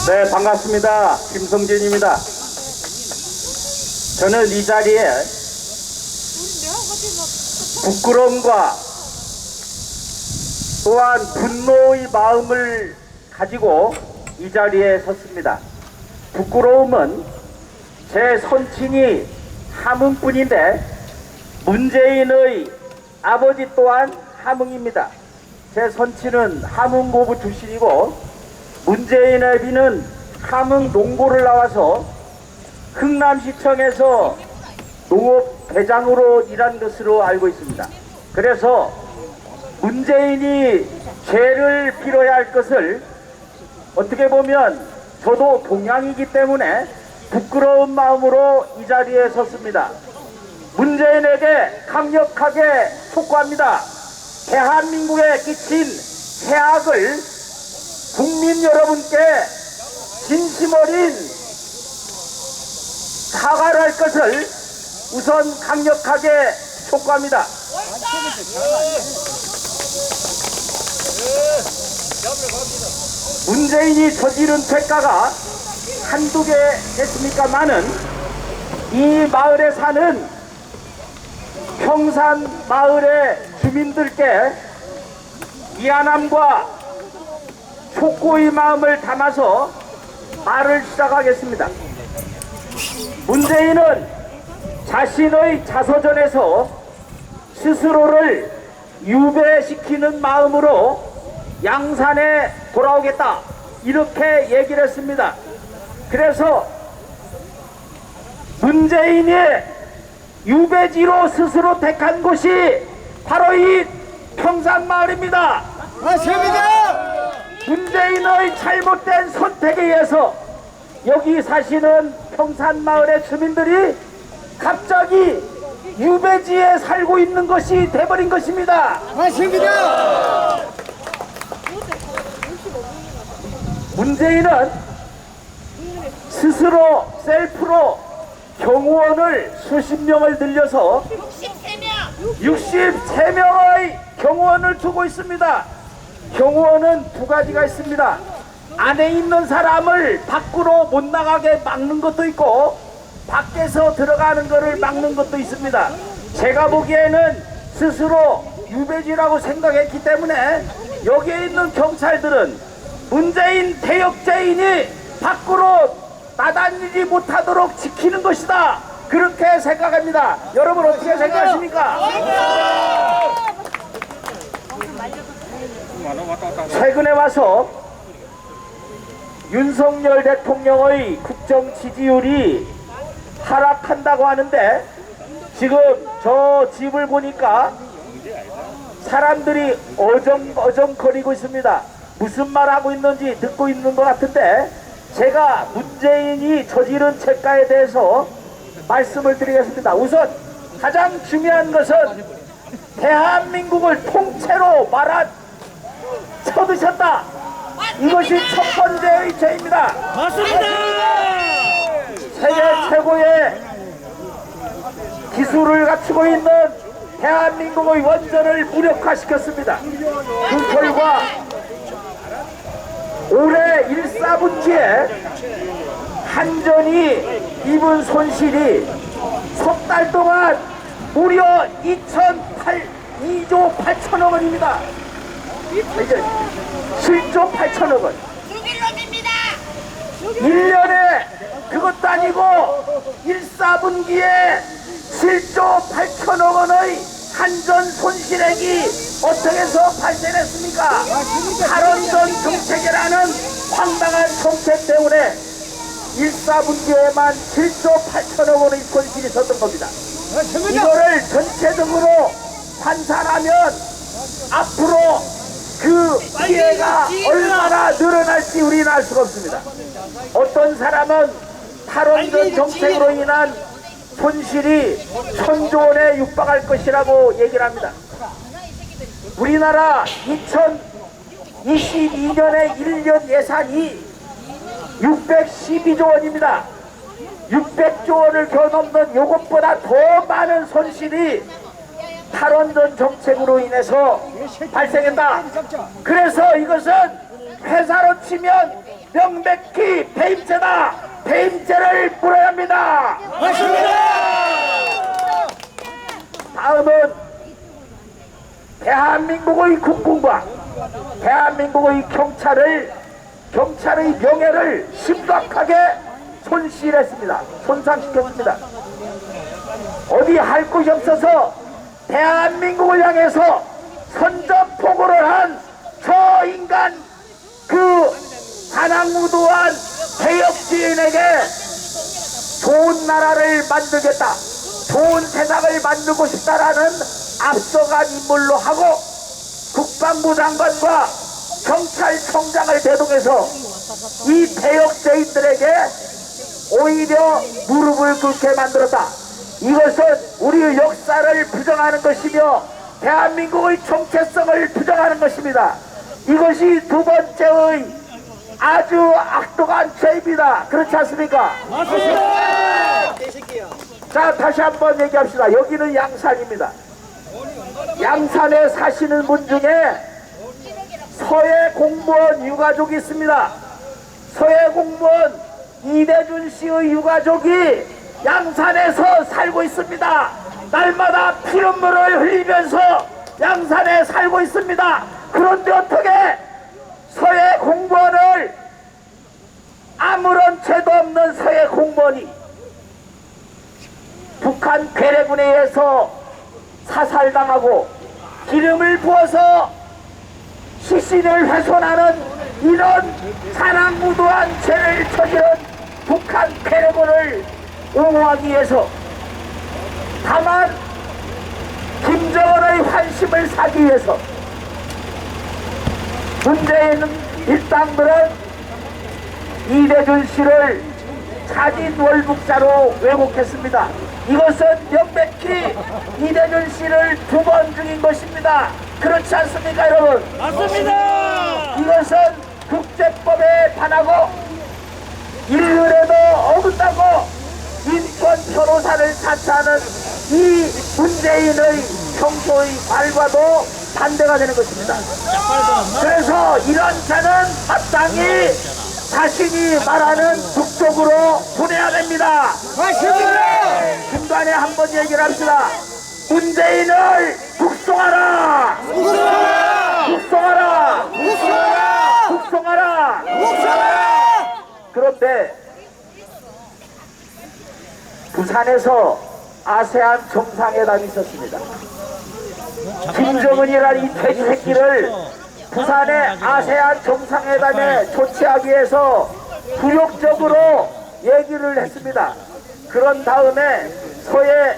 네, 반갑습니다. 김성진입니다. 저는 이 자리에 부끄러움과 또한 분노의 마음을 가지고 이 자리에 섰습니다. 부끄러움은 제 선친이 함흥뿐인데 문재인의 아버지 또한 함흥입니다. 제 선친은 함흥고구 출신이고 문재인의 비는 함흥 농고를 나와서 흥남시청에서 농업대장으로 일한 것으로 알고 있습니다. 그래서 문재인이 죄를 빌어야 할 것을 어떻게 보면 저도 동양이기 때문에 부끄러운 마음으로 이 자리에 섰습니다. 문재인에게 강력하게 촉구합니다. 대한민국에 끼친 해악을 국민 여러분께 진심 어린 사과를 할 것을 우선 강력하게 촉구합니다. 문재인이 저지른 죄가가 한두 개 됐습니까마는 이 마을에 사는 평산 마을의 주민들께 미안함과 촉구의 마음을 담아서 말을 시작하겠습니다. 문재인은 자신의 자서전에서 스스로를 유배시키는 마음으로 양산에 돌아오겠다 이렇게 얘기를 했습니다. 그래서 문재인이 유배지로 스스로 택한 곳이 바로 이 평산마을입니다. 맞습니다. 문재인의 잘못된 선택에 의해서 여기 사시는 평산마을의 주민들이 갑자기 유배지에 살고 있는 것이 돼버린 것입니다. 맞습니다. 문재인은 스스로 셀프로 경호원을 수십 명을 늘려서 63명의 경호원을 두고 있습니다. 경호원은 두 가지가 있습니다. 안에 있는 사람을 밖으로 못 나가게 막는 것도 있고 밖에서 들어가는 것을 막는 것도 있습니다. 제가 보기에는 스스로 유배지라고 생각했기 때문에 여기에 있는 경찰들은 문재인 대역죄인이 밖으로 나다니지 못하도록 지키는 것이다 그렇게 생각합니다. 여러분 어떻게 생각하십니까? 최근에 와서 윤석열 대통령의 국정 지지율이 하락한다고 하는데 지금 저 집을 보니까 사람들이 어정거리고 있습니다. 무슨 말 하고 있는지 듣고 있는 것 같은데 제가 문재인이 저지른 죄가에 대해서 말씀을 드리겠습니다. 우선 가장 중요한 것은 대한민국을 통째로 쳐드셨다. 이것이 첫 번째의 죄입니다. 맞습니다. 세계 최고의 기술을 갖추고 있는 대한민국의 원전을 무력화시켰습니다. 그 결과 올해 1·4분기에 한전이 입은 손실이 석 달 동안 무려 2조 8천억 원입니다. 이제 7조 8천억 원. 1년에 그것도 아니고 1·4분기에 7조 8천억 원의 한전 손실액이 어떻게 해서 발생했습니까? 탈원전 정책이라는 황당한 정책 때문에 1·4분기에만 7조 8천억 원의 손실이 있었던 겁니다. 이거를 전체적으로 환산하면 앞으로 그 피해가 얼마나 늘어날지 우리는 알 수가 없습니다. 어떤 사람은 탈원전 정책으로 인한 손실이 1,000조 원에 육박할 것이라고 얘기를 합니다. 우리나라 2022년에 1년 예산이 612조 원입니다. 600조 원을 겨넘는 이것보다 더 많은 손실이 탈원전 정책으로 인해서 발생했다. 그래서 이것은 회사로 치면 명백히 배임죄다. 배임죄를 물어야 합니다. 다음은 대한민국의 국군과 대한민국의 경찰의 명예를 심각하게 손실했습니다. 손상시켰습니다. 어디 할 곳이 없어서 대한민국을 향해서 선전포고를 한 저 인간, 그 가난무도한 개혁주의인에게 좋은 나라를 만들겠다, 좋은 세상을 만들고 싶다라는 앞서간 인물로 하고 국방부 장관과 경찰청장을 대동해서 이 개혁주의인들에게 오히려 무릎을 꿇게 만들었다. 이것은 우리의 역사를 부정하는 것이며 대한민국의 정체성을 부정하는 것입니다. 이것이 두 번째의 아주 악독한 죄입니다. 그렇지 않습니까? 맞습니다. 자, 다시 한번 얘기합시다. 여기는 양산입니다. 양산에 사시는 분 중에 서해 공무원 유가족이 있습니다. 서해 공무원 이대준 씨의 유가족이 양산에서 살고 있습니다. 날마다 피눈물을 흘리면서 양산에 살고 있습니다. 그런데 어떻게 서해 공무원을, 아무런 죄도 없는 서해 공무원이 북한 괴뢰군에 의해서 사살당하고 기름을 부어서 시신을 훼손하는 이런 사랑무도한 죄를 저지른 북한 괴뢰군을 옹호하기 위해서, 다만 김정은의 환심을 사기 위해서 문재인 일당들은 이대준 씨를 자진 월북자로 왜곡했습니다. 이것은 명백히 이대준 씨를 두 번 죽인 것입니다. 그렇지 않습니까, 여러분? 맞습니다. 이것은 국제법에 반하고 인륜에도 어긋나고 인권 변호사를 자처하는 이 문재인의 평소의 말과도 반대가 되는 것입니다. 그래서 이런 자는 마땅히 자신이 말하는 북쪽으로 보내야 됩니다. 맞습니다. 중간에 한번 얘기를 합시다. 문재인을 북송하라! 묵살아! 북송하라! 묵살아! 북송하라! 묵살아! 그런데 부산에서 아세안 정상회담이 있었습니다. 김정은이라는 이 돼지 새끼를 부산의 아세안 정상회담에 초치하기 위해서 굴욕적으로 얘기를 했습니다. 그런 다음에 서해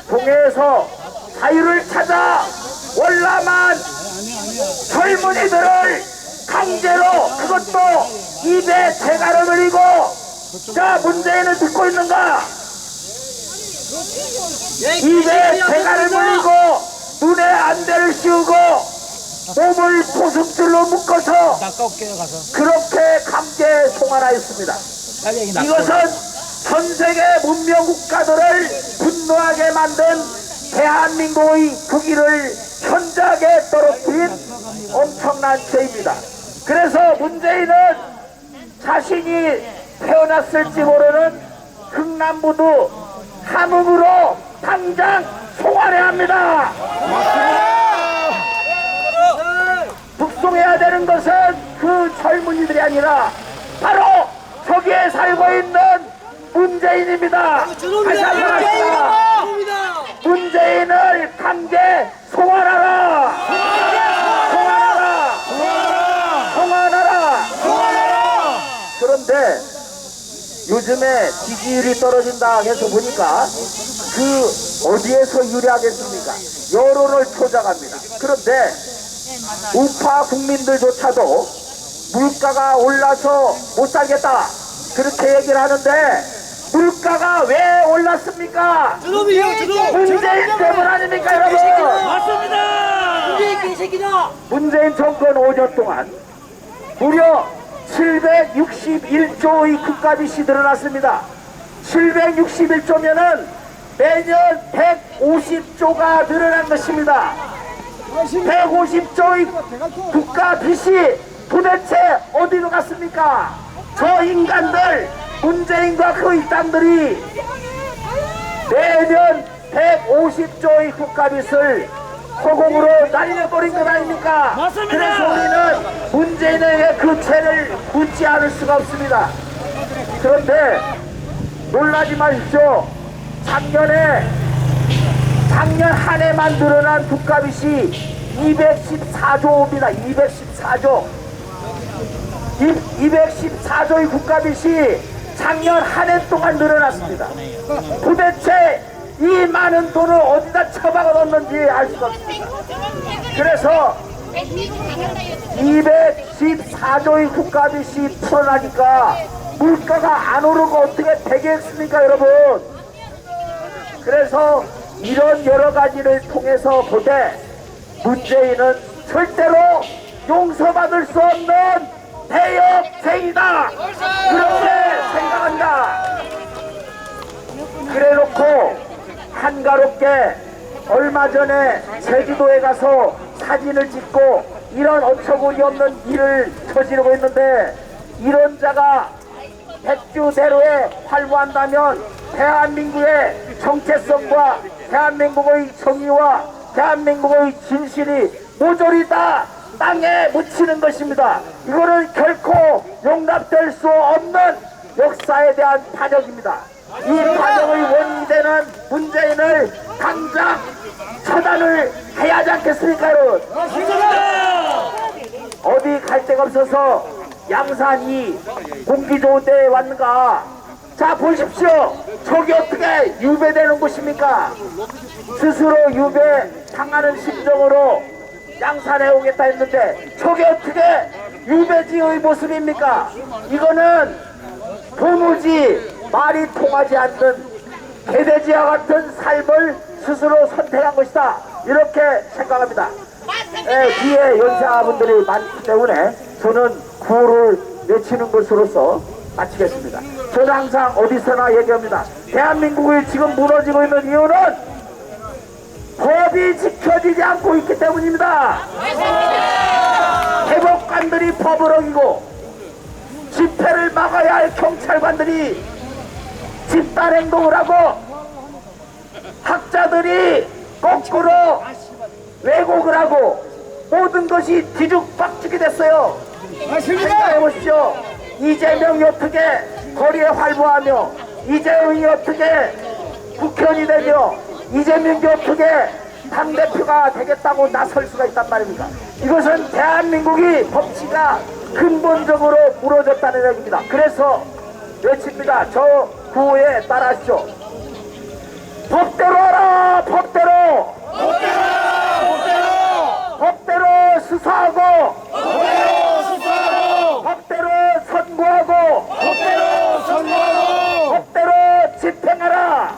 동해에서 자유를 찾아 월남한 젊은이들을 강제로, 그것도 입에 대가를 흘리고, 자, 문재인은 듣고 있는가? 입에 대가를 물리고 눈에 안대를 씌우고 몸을 보승줄로 묶어서 그렇게 강제 송환하였습니다. 이것은 전세계 문명 국가들을 분노하게 만든 대한민국의 국위를 현저하게 떨어뜨린 엄청난 죄입니다. 그래서 문재인은 자신이 태어났을지 모르는 흥남부두 함흥으로 당장 송환해야 합니다. 북송해야 되는 것은 그 젊은이들이 아니라 바로 저기에 살고 있는 문재인입니다. 다시 한번 합시다. 문재인을 강제 송환하라. 송환하라. 송환하라. 그런데 요즘에 지지율이 떨어진다 해서 보니까 그 어디에서 유리하겠습니까? 여론을 조작합니다. 그런데 우파 국민들조차도 물가가 올라서 못 살겠다 그렇게 얘기를 하는데, 물가가 왜 올랐습니까? 문재인 때문 아닙니까, 여러분? 맞습니다. 문재인 정권 5년 동안 무려 761조의 국가빚이 늘어났습니다. 761조면은 매년 150조가 늘어난 것입니다. 150조의 국가 빚이 도대체 어디로 갔습니까? 저 인간들, 문재인과 그 일당들이 매년 150조의 국가 빚을 허공으로 날려버린 것 아닙니까? 맞습니다. 그래서 우리는 문재인에게 그 죄를 묻지 않을 수가 없습니다. 그런데 놀라지 마십시오. 작년 한 해만 늘어난 국가빚이 214조입니다. 214조. 214조의 국가빚이 작년 한 해 동안 늘어났습니다. 도대체 이 많은 돈을 어디다 처박아 놓는지 알 수가 없습니다. 그래서 214조의 국가빚이 풀어나니까 물가가 안 오르고 어떻게 되겠습니까, 여러분? 그래서 이런 여러 가지를 통해서 보되 문재인은 절대로 용서받을 수 없는 대역죄이다, 그렇게 생각한다. 그래놓고 한가롭게 얼마 전에 제주도에 가서 사진을 찍고 이런 어처구니 없는 일을 저지르고 있는데, 이런 자가 백주대로에 활보한다면 대한민국의 정체성과 대한민국의 정의와 대한민국의 진실이 모조리 다 땅에 묻히는 것입니다. 이거는 결코 용납될 수 없는 역사에 대한 반역입니다. 이 반역의 원인이 되는 문재인을 당장 처단을 해야 하지 않겠습니까, 여러분? 어디 갈 데가 없어서 양산이 공기 좋은 데에 왔는가? 자, 보십시오. 저기 어떻게 유배되는 곳입니까? 스스로 유배 당하는 심정으로 양산에 오겠다 했는데 저게 어떻게 유배지의 모습입니까? 이거는 도무지 말이 통하지 않는 개돼지와 같은 삶을 스스로 선택한 것이다, 이렇게 생각합니다. 뒤에 연사분들이 많기 때문에 저는 구호를 외치는 것으로서 마치겠습니다. 저는 항상 어디서나 얘기합니다. 대한민국이 지금 무너지고 있는 이유는 법이 지켜지지 않고 있기 때문입니다. 대법관들이 법을 어기고 집회를 막아야 할 경찰관들이 집단행동을 하고 학자들이 거꾸로 왜곡을 하고 모든 것이 뒤죽박죽이 됐어요. 생각해 보십시오. 이재명이 어떻게 거리에 활보하며, 이재명이 어떻게 국회의원이 되며, 이재명이 어떻게 당대표가 되겠다고 나설 수가 있단 말입니까? 이것은 대한민국이 법치가 근본적으로 무너졌다는 얘기입니다. 그래서 외칩니다. 저 구호에 따라하시죠. 법대로 하라, 법대로! 법대로 수사하고, 법대로 선고하고, 법대로 집행하라.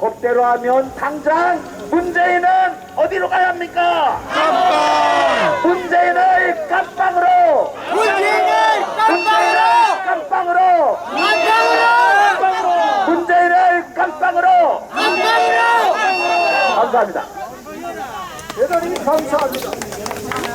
법대로 하면 당장 문재인은 어디로 가야 합니까? 문재인을 깜빵으로! 문재인을 깜빵으로! 문재인을 깜빵으로! 감사합니다. 대단히 감사합니다.